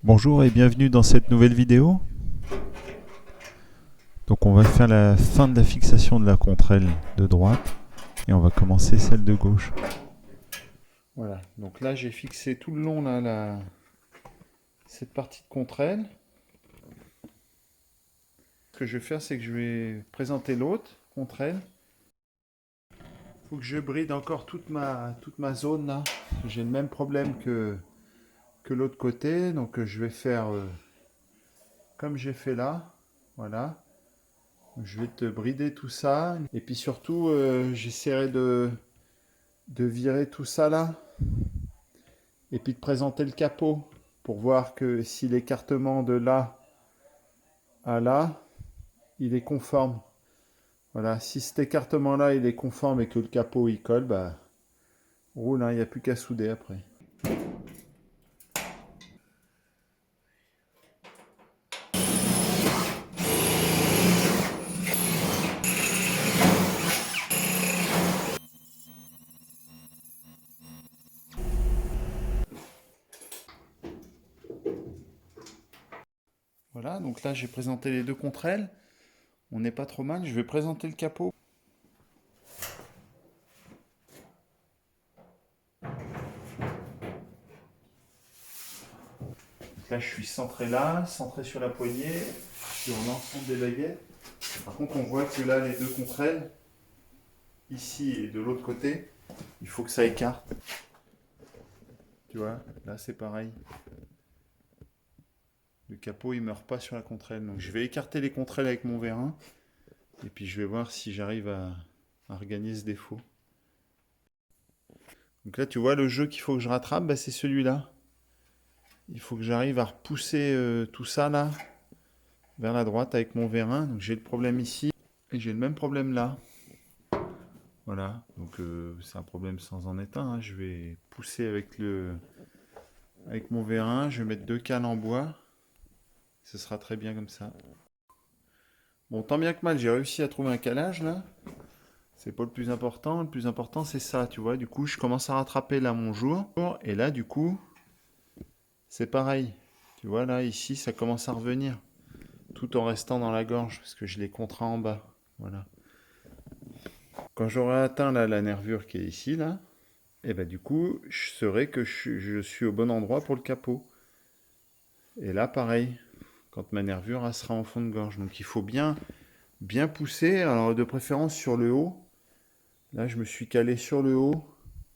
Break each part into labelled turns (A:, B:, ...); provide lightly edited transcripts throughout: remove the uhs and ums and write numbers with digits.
A: Bonjour et bienvenue dans cette nouvelle vidéo. Donc on va faire la fin de la fixation de la contrelle de droite et on va commencer celle de gauche. Voilà, donc là j'ai fixé tout le long là, cette partie de contrelle. Ce que je vais faire, c'est que je vais présenter l'autre contrelle. Il faut que je bride encore toute ma zone là. J'ai le même problème que l'autre côté, donc je vais faire comme j'ai fait là. Voilà. Je vais te brider tout ça. Et puis surtout, j'essaierai de virer tout ça là. Et puis de présenter le capot. Pour voir que si l'écartement de là à là, il est conforme. Voilà, si cet écartement là, il est conforme et que le capot il colle, bah roule, hein, il n'y a plus qu'à souder après. Voilà, donc là j'ai présenté les deux contrelles. On n'est pas trop mal. Je vais présenter le capot. Donc là je suis centré là, centré sur la poignée, sur l'ensemble des baguettes. Par contre on voit que là les deux contrelles, ici et de l'autre côté, il faut que ça écarte. Tu vois, là c'est pareil. Le capot il meurt pas sur la contrelle. Donc je vais écarter les contrelles avec mon vérin. Et puis je vais voir si j'arrive à regagner ce défaut. Donc là tu vois le jeu qu'il faut que je rattrape, bah, c'est celui-là. Il faut que j'arrive à repousser tout ça là vers la droite avec mon vérin. Donc j'ai le problème ici et j'ai le même problème là. Voilà, donc c'est un problème sans en être un, hein. Je vais pousser avec mon vérin, je vais mettre deux cales en bois. Ce sera très bien comme ça. Bon, tant bien que mal, j'ai réussi à trouver un calage là. C'est pas le plus important. Le plus important, c'est ça, tu vois. Du coup, je commence à rattraper là mon jour. Et là, du coup, c'est pareil. Tu vois, là, ici, ça commence à revenir. Tout en restant dans la gorge, parce que je l'ai contraint en bas. Voilà. Quand j'aurai atteint là, la nervure qui est ici, là, et bah du coup, je saurai que je suis au bon endroit pour le capot. Et là, pareil, quand ma nervure elle sera en fond de gorge. Donc il faut bien pousser, alors de préférence sur le haut. Là, je me suis calé sur le haut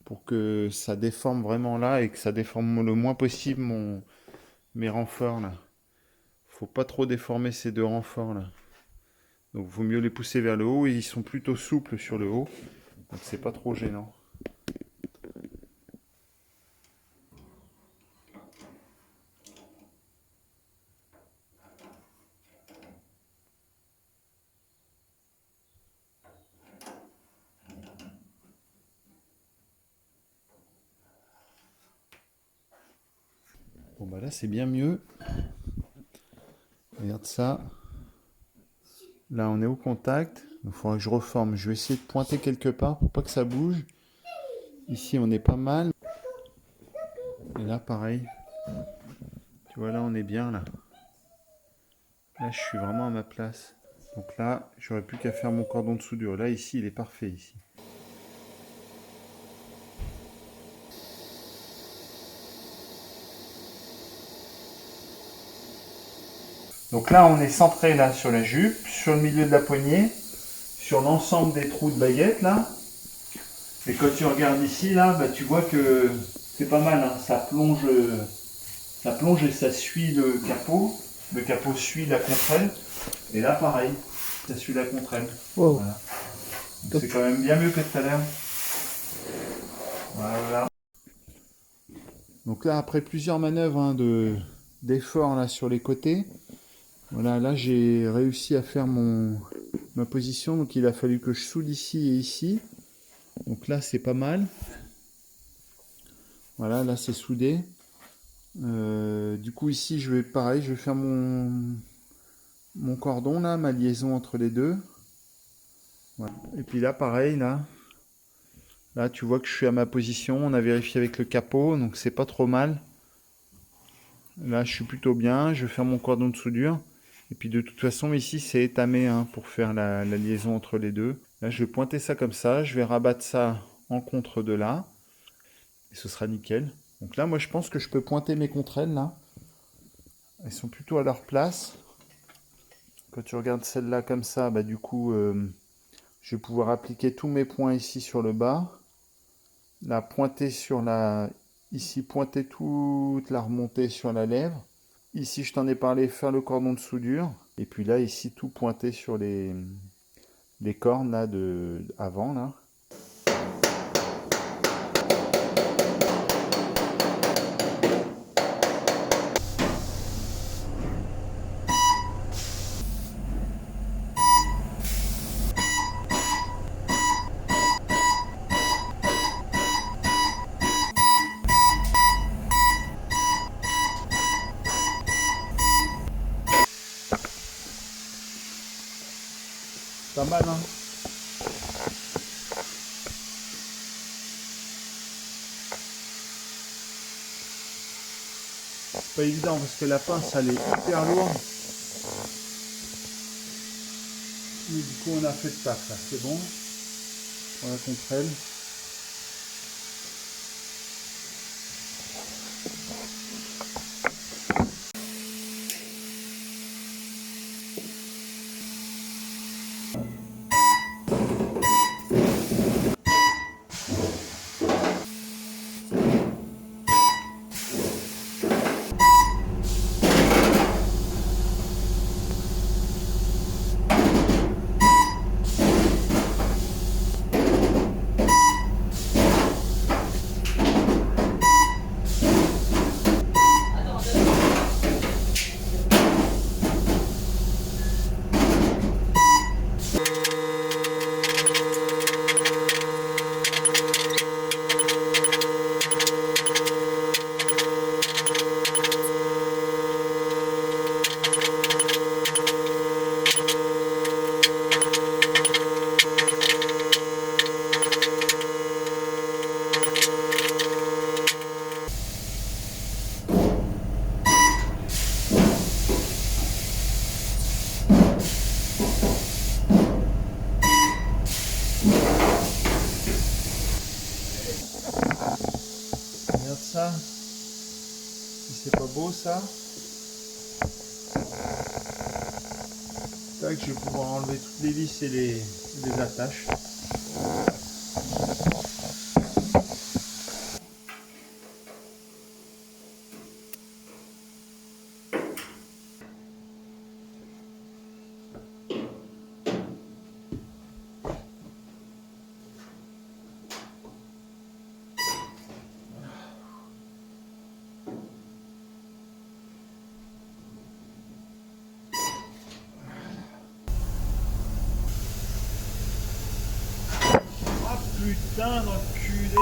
A: pour que ça déforme vraiment là et que ça déforme le moins possible mes renforts là. Faut pas trop déformer ces deux renforts là. Donc il vaut mieux les pousser vers le haut et ils sont plutôt souples sur le haut. Donc c'est pas trop gênant. Bon bah là c'est bien mieux. Regarde ça. Là on est au contact. Il faudra que je reforme. Je vais essayer de pointer quelque part pour pas que ça bouge. Ici on est pas mal. Et là pareil. Tu vois là on est bien là. Là je suis vraiment à ma place. Donc là j'aurais plus qu'à faire mon cordon de soudure. Là ici il est parfait ici. Donc là, on est centré là sur la jupe, sur le milieu de la poignée, sur l'ensemble des trous de baguette là. Et quand tu regardes ici là, bah, tu vois que c'est pas mal, hein. Ça plonge et ça suit le capot. Le capot suit la contrelle. Et là, pareil, ça suit la contrelle.
B: Wow.
A: Voilà. Donc c'est quand même bien mieux que tout à l'heure. Voilà. Donc là, après plusieurs manœuvres hein, d'effort là sur les côtés, voilà, là j'ai réussi à faire ma position. Donc il a fallu que je soude ici et ici. Donc là c'est pas mal. Voilà, là c'est soudé. Du coup ici je vais pareil, je vais faire mon cordon là, ma liaison entre les deux. Voilà. Et puis là pareil là tu vois que je suis à ma position. On a vérifié avec le capot, donc c'est pas trop mal. Là, je suis plutôt bien. Je vais faire mon cordon de soudure. Et puis de toute façon, ici, c'est étamé hein, pour faire la liaison entre les deux. Là, je vais pointer ça comme ça. Je vais rabattre ça en contre de là. Et ce sera nickel. Donc là, moi, je pense que je peux pointer mes contrelles, là. Elles sont plutôt à leur place. Quand tu regardes celle-là comme ça, bah, du coup, je vais pouvoir appliquer tous mes points ici sur le bas. Là, pointer sur la... Ici, pointer toute la remontée sur la lèvre. Ici, je t'en ai parlé, faire le cordon de soudure. Et puis là, ici, tout pointer sur les cornes là, avant. Là. Pas mal, hein? C'est pas évident parce que la pince, elle est hyper lourde. Mais du coup, on a fait le taf, là. C'est bon. On la contrôle. Regarde ça. Si c'est pas beau, ça. Tac, je vais pouvoir enlever toutes les vis et les attaches. Putain d'enculé!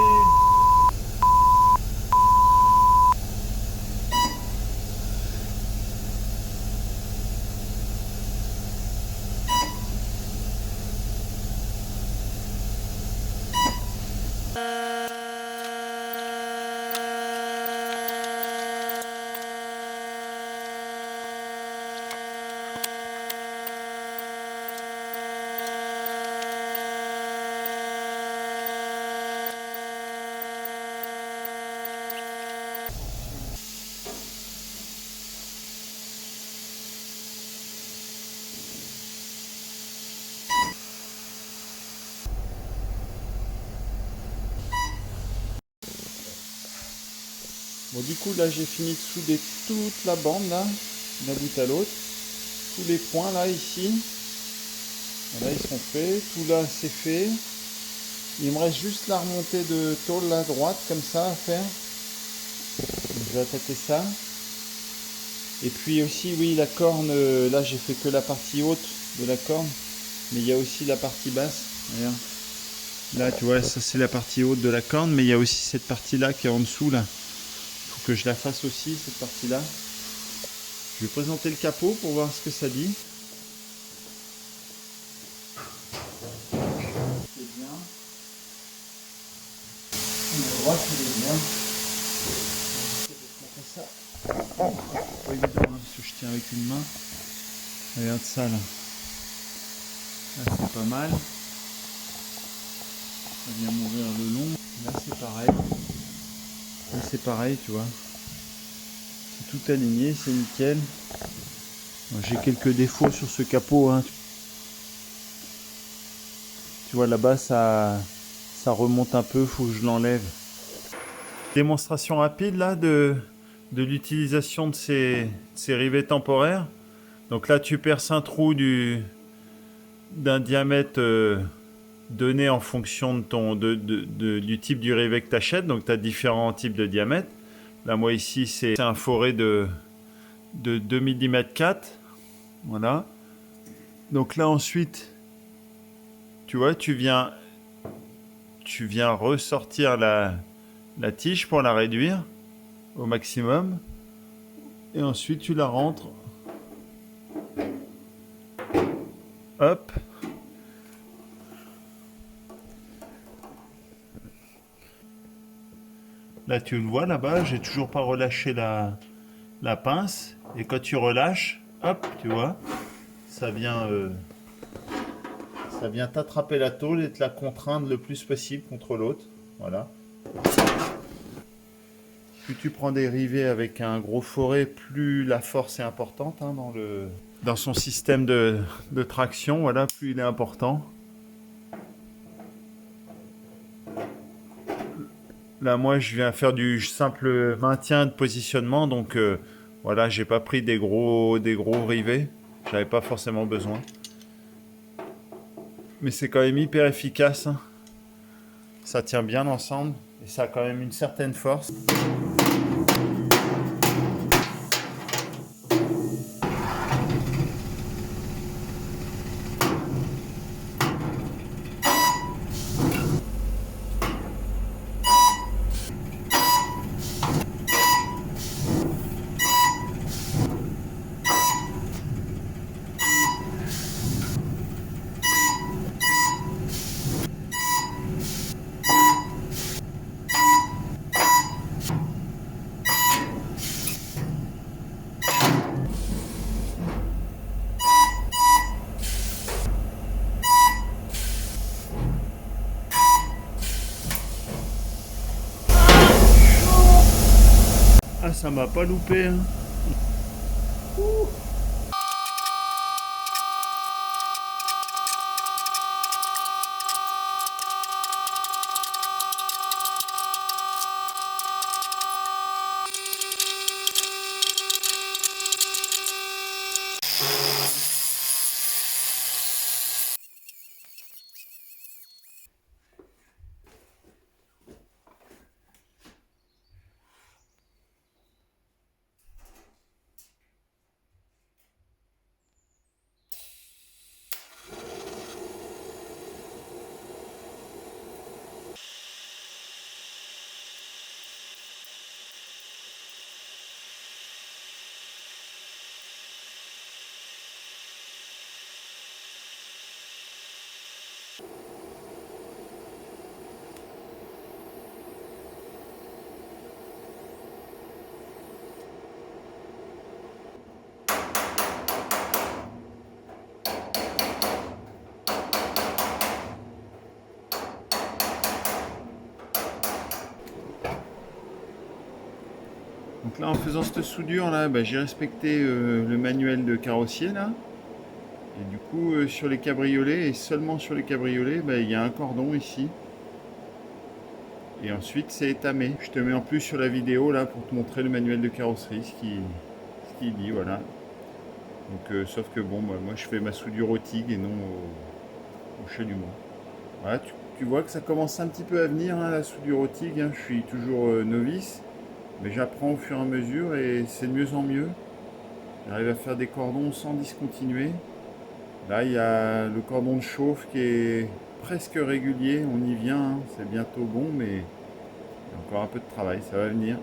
A: Bon, du coup, là, j'ai fini de souder toute la bande, là, d'un bout à l'autre. Tous les points, là, ici. Voilà, ils sont faits. Tout là, c'est fait. Il me reste juste la remontée de tôle, là, droite, comme ça, à faire. Donc, je vais attaquer ça. Et puis aussi, oui, la corne, là, j'ai fait que la partie haute de la corne. Mais il y a aussi la partie basse. Regarde. Là, tu vois, ça, c'est la partie haute de la corne. Mais il y a aussi cette partie-là qui est en dessous, là. Que je la fasse aussi cette partie là. Je vais présenter le capot pour voir ce que ça dit. C'est bien. La droite il est bien. Je vais montrer ça. une main. Regarde ça là. Là c'est pas mal. Ça vient m'ouvrir le long. Là c'est pareil. Là c'est pareil, tu vois. C'est tout aligné, c'est nickel. J'ai quelques défauts sur ce capot, hein. Tu vois là-bas ça remonte un peu, faut que je l'enlève. Démonstration rapide là de l'utilisation de ces rivets temporaires. Donc là tu perces un trou d'un diamètre donné en fonction de du type du rivet que tu achètes. Donc tu as différents types de diamètres. Là moi ici c'est un forêt de 2 mm 4. Voilà. Donc là ensuite, tu vois, tu viens ressortir la tige pour la réduire au maximum. Et ensuite tu la rentres. Hop. Là tu le vois là-bas, j'ai toujours pas relâché la pince. Et quand tu relâches, hop, tu vois, ça vient t'attraper la tôle et te la contraindre le plus possible contre l'autre. Voilà. Plus tu prends des rivets avec un gros forêt, plus la force est importante, hein, dans son système de traction. Voilà, plus il est important. Là, moi, je viens faire du simple maintien de positionnement, donc voilà, j'ai pas pris des gros rivets. J'avais pas forcément besoin. Mais c'est quand même hyper efficace, hein. Ça tient bien ensemble et ça a quand même une certaine force. Ah, ça m'a pas loupé, hein. Donc là, en faisant cette soudure là, bah, j'ai respecté le manuel de carrossier là. Et du coup, sur les cabriolets et seulement sur les cabriolets, bah, il y a un cordon ici. Et ensuite, c'est étamé. Je te mets en plus sur la vidéo là pour te montrer le manuel de carrosserie, ce qu'il dit, voilà. Donc, sauf que bon, bah, moi je fais ma soudure au TIG et non au chalumeau. Voilà, tu vois que ça commence un petit peu à venir, hein, la soudure au TIG, hein. Je suis toujours novice, mais j'apprends au fur et à mesure et c'est de mieux en mieux. J'arrive à faire des cordons sans discontinuer. Là, il y a le cordon de chauffe qui est presque régulier. On y vient, hein. C'est bientôt bon, mais il y a encore un peu de travail, ça va venir.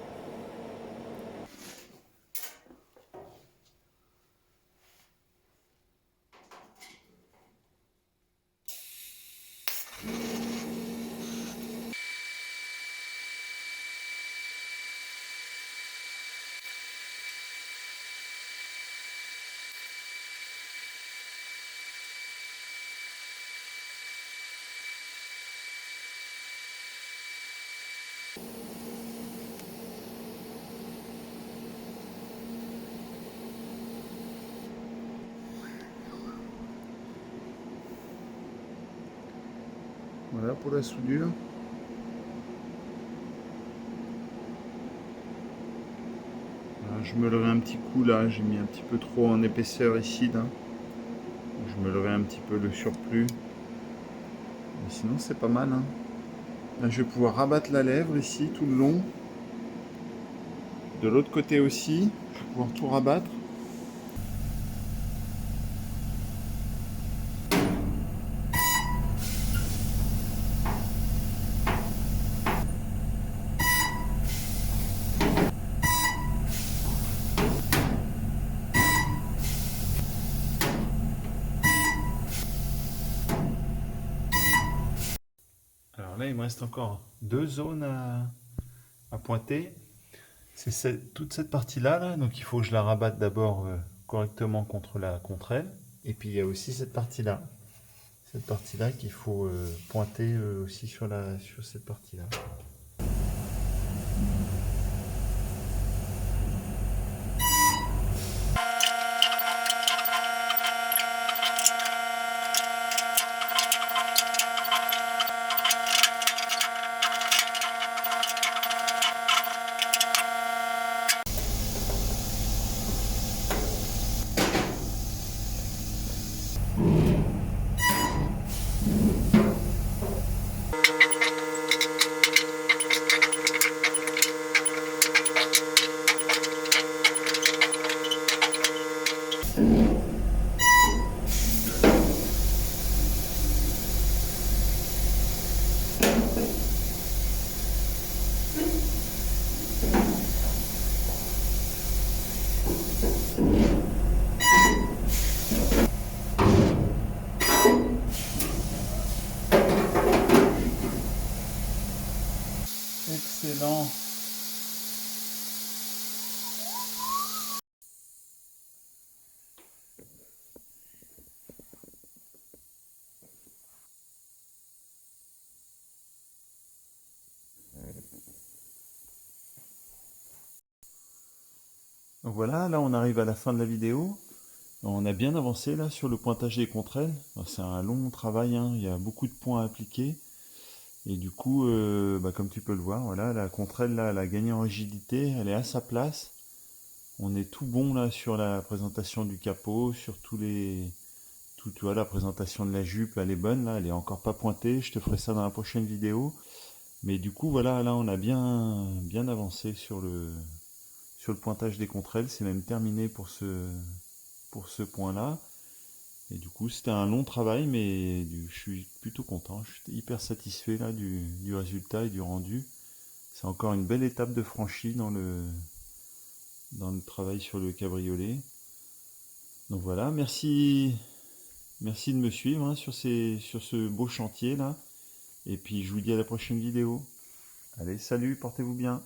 A: Voilà pour la soudure. Alors, je me leverai un petit coup là, j'ai mis un petit peu trop en épaisseur ici là. Je me leverai un petit peu le surplus. Mais sinon c'est pas mal, hein. Là je vais pouvoir rabattre la lèvre ici tout le long. De l'autre côté aussi, je vais pouvoir tout rabattre. Alors là il me reste encore deux zones à pointer. C'est toute cette partie-là, là, donc il faut que je la rabatte d'abord correctement contre elle. Et puis il y a aussi cette partie-là. Cette partie-là qu'il faut pointer aussi sur cette partie-là. Excellent. Donc voilà, là on arrive à la fin de la vidéo. On a bien avancé là sur le pointage des contrelles. C'est un long travail, hein. Il y a beaucoup de points à appliquer. Et du coup, comme tu peux le voir, voilà, la contrelle là, elle a gagné en rigidité, elle est à sa place. On est tout bon là sur la présentation du capot, sur tu vois, la présentation de la jupe, elle est bonne là, elle est encore pas pointée. Je te ferai ça dans la prochaine vidéo. Mais du coup, voilà, là on a bien avancé sur le pointage des contrelles. C'est même terminé pour ce point-là. Et du coup, c'était un long travail, mais je suis plutôt content. Je suis hyper satisfait là du résultat et du rendu. C'est encore une belle étape de franchie dans le travail sur le cabriolet. Donc voilà, merci de me suivre hein, sur ce beau chantier là. Et puis je vous dis à la prochaine vidéo. Allez, salut, portez-vous bien.